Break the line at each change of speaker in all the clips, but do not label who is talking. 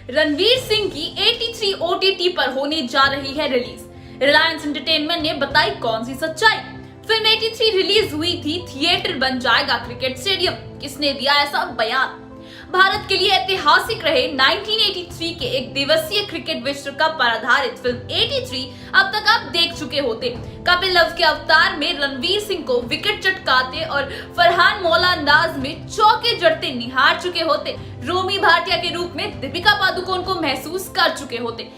रणवीर सिंह की 83 OTT पर होने जा रही है रिलीज। रिलायंस एंटरटेनमेंट ने बताई कौन सी सच्चाई। फिल्म 83 रिलीज हुई थी, थिएटर बन जाएगा क्रिकेट स्टेडियम। किसने दिया ऐसा बयान? भारत के लिए ऐतिहासिक रहे 1983 के एक दिवसीय क्रिकेट विश्व कप पर आधारित फिल्म 83 अब तक आप देख चुके होते। कपिल लव के अवतार में रणवीर सिंह को विकेट चटकाते और फरहान मौला अंदाज में चौके जड़ते निहार चुके होते। रोमी भाटिया के रूप में दीपिका पादुकोण को महसूस कर चुके होते।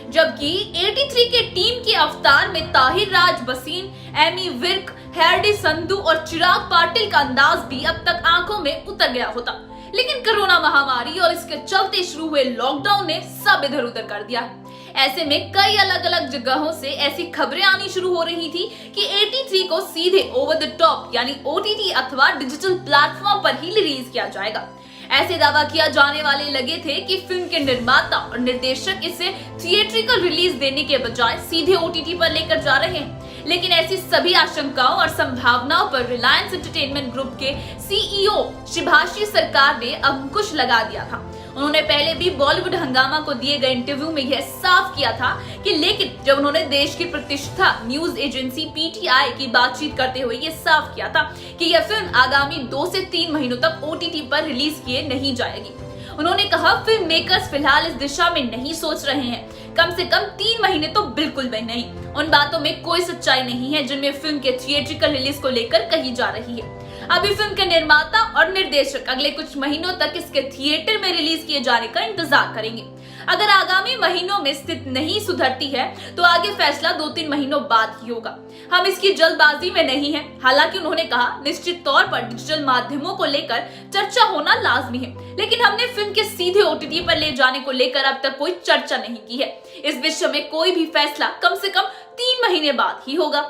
जबकि 83 के टीम के अवतार में ताहिर राज बसीन, एमी विर्क, हैरडी संधू और चिराग पाटिल का अंदाज भी अब तक आंखों में उतर गया होता। लेकिन कोरोना महामारी और इसके चलते शुरू हुए लॉकडाउन ने सब इधर उधर कर दिया है। ऐसे में कई अलग अलग जगहों से ऐसी खबरें आनी शुरू हो रही थी कि 83 को सीधे ओवर द टॉप यानी OTT अथवा डिजिटल प्लेटफॉर्म पर ही रिलीज किया जाएगा। ऐसे दावा किया जाने वाले लगे थे कि फिल्म के निर्माता और निर्देशक इसे थिएट्रिकल रिलीज देने के बजाय सीधे OTT पर लेकर जा रहे हैं। लेकिन ऐसी सभी आशंकाओं और संभावनाओं पर रिलायंस एंटरटेनमेंट ग्रुप के CEO शिभाषी सरकार ने अंकुश लगा दिया था। उन्होंने पहले भी बॉलीवुड हंगामा को दिए गए इंटरव्यू में यह साफ किया था कि लेकिन जब उन्होंने देश की प्रतिष्ठा न्यूज एजेंसी PTI की बातचीत करते हुए यह साफ किया था कि यह फिल्म आगामी 2 से 3 महीनों तक OTT पर रिलीज किए नहीं जाएगी। उन्होंने कहा, फिल्म मेकर्स फिलहाल इस दिशा में नहीं सोच रहे हैं। कम से कम 3 महीने तो बिल्कुल भी नहीं। उन बातों में कोई सच्चाई नहीं है जिनमें फिल्म के थिएट्रिकल रिलीज को लेकर कही जा रही है। अभी फिल्म के निर्माता और निर्देशक अगले कुछ महीनों तक इसके थिएटर में रिलीज किए जाने का इंतजार करेंगे। अगर आगामी महीनों में स्थिति नहीं सुधरती है तो आगे फैसला 2-3 महीनों बाद ही होगा। हम इसकी जल्दबाजी में नहीं हैं। हालांकि उन्होंने कहा, निश्चित तौर पर डिजिटल माध्यमों को लेकर चर्चा होना लाजमी है, लेकिन हमने फिल्म के सीधे OTT पर ले जाने को लेकर अब तक कोई चर्चा नहीं की है। इस विषय में कोई भी फैसला कम से कम 3 महीने बाद ही होगा।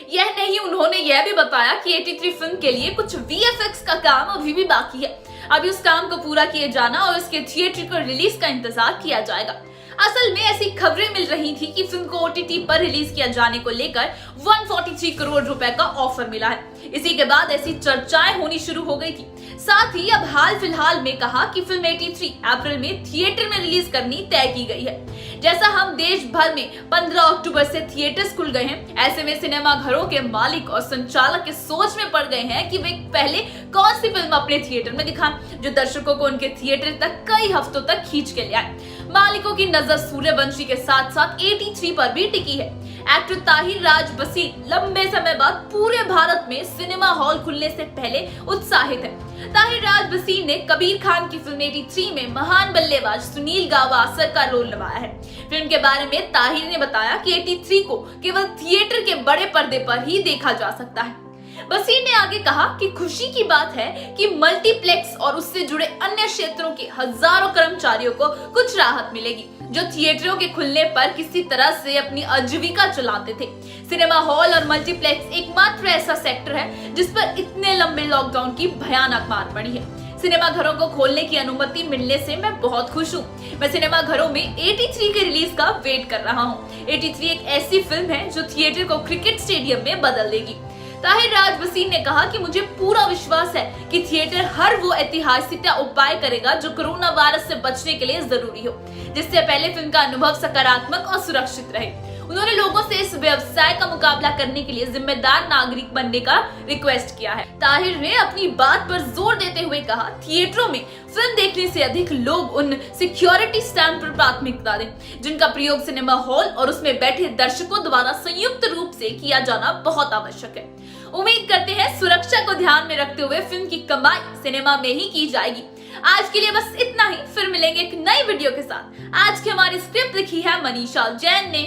यह नहीं, उन्होंने यह भी बताया कि 83 फिल्म के लिए कुछ VFX का काम अभी भी बाकी है। अभी उस काम को पूरा किए जाना और उसके थिएट्रिकल रिलीज का इंतजार किया जाएगा। असल में ऐसी खबरें मिल रही थी कि फिल्म को OTT पर रिलीज किया जाने को लेकर 143 करोड़ रुपए का ऑफर मिला है। इसी के बाद ऐसी चर्चाएं होनी शुरू हो गई थी। साथ ही अब हाल फिलहाल में कहा कि फिल्म 83 अप्रैल में थिएटर में रिलीज करनी तय की गई है। जैसा हम देश भर में 15 अक्टूबर से थिएटर्स खुल गए हैं, ऐसे में सिनेमा घरों के मालिक और संचालक के सोच में पड़ गए हैं कि वे पहले कौन सी फिल्म अपने थिएटर में दिखाएं जो दर्शकों को उनके थिएटर तक कई हफ्तों तक खींच के ले आए। मालिकों की नजर सूर्यवंशी के साथ साथ 83 पर भी टिकी है। एक्टर ताहिर राज बसीन लंबे समय बाद पूरे भारत में सिनेमा हॉल खुलने से पहले उत्साहित है। ताहिर राज बसीन ने कबीर खान की फिल्म 83 में महान बल्लेबाज सुनील गावस्कर का रोल निभाया है। फिल्म के बारे में ताहिर ने बताया कि 83 को केवल थिएटर के बड़े पर्दे पर ही देखा जा सकता है। बसीर ने आगे कहा कि खुशी की बात है कि मल्टीप्लेक्स और उससे जुड़े अन्य क्षेत्रों के हजारों कर्मचारियों को कुछ राहत मिलेगी जो थिएटरों के खुलने पर किसी तरह से अपनी आजीविका चलाते थे। सिनेमा हॉल और मल्टीप्लेक्स एकमात्र ऐसा सेक्टर है जिस पर इतने लंबे लॉकडाउन की भयानक मार पड़ी है। सिनेमा घरों को खोलने की अनुमति मिलने से मैं बहुत खुश हूँ। मैं सिनेमा घरों में 83 के रिलीज का वेट कर रहा हूँ। 83 एक ऐसी फिल्म है जो थिएटर को क्रिकेट स्टेडियम में बदल देगी। ताहिर राज बसीन ने कहा कि मुझे पूरा विश्वास है कि थिएटर हर वो ऐतिहासिक उपाय करेगा जो कोरोना वायरस से बचने के लिए जरूरी हो, जिससे पहले फिल्म का अनुभव सकारात्मक और सुरक्षित रहे। उन्होंने लोगों से इस व्यवसाय का मुकाबला करने के लिए जिम्मेदार नागरिक बनने का रिक्वेस्ट किया है। ताहिर ने अपनी बात पर जोर देते हुए कहा, थिएटरों में फिल्म देखने से अधिक लोग उन सिक्योरिटी स्टैंड पर प्राथमिकता दें जिनका प्रयोग सिनेमा हॉल और उसमें बैठे दर्शकों द्वारा संयुक्त रूप से किया जाना बहुत आवश्यक है। उम्मीद करते हैं सुरक्षा को ध्यान में रखते हुए फिल्म की कमाई सिनेमा में ही की जाएगी। आज के लिए बस इतना ही, फिर मिलेंगे एक नई वीडियो के साथ। आज की हमारी स्क्रिप्ट लिखी है मनीषा जैन ने।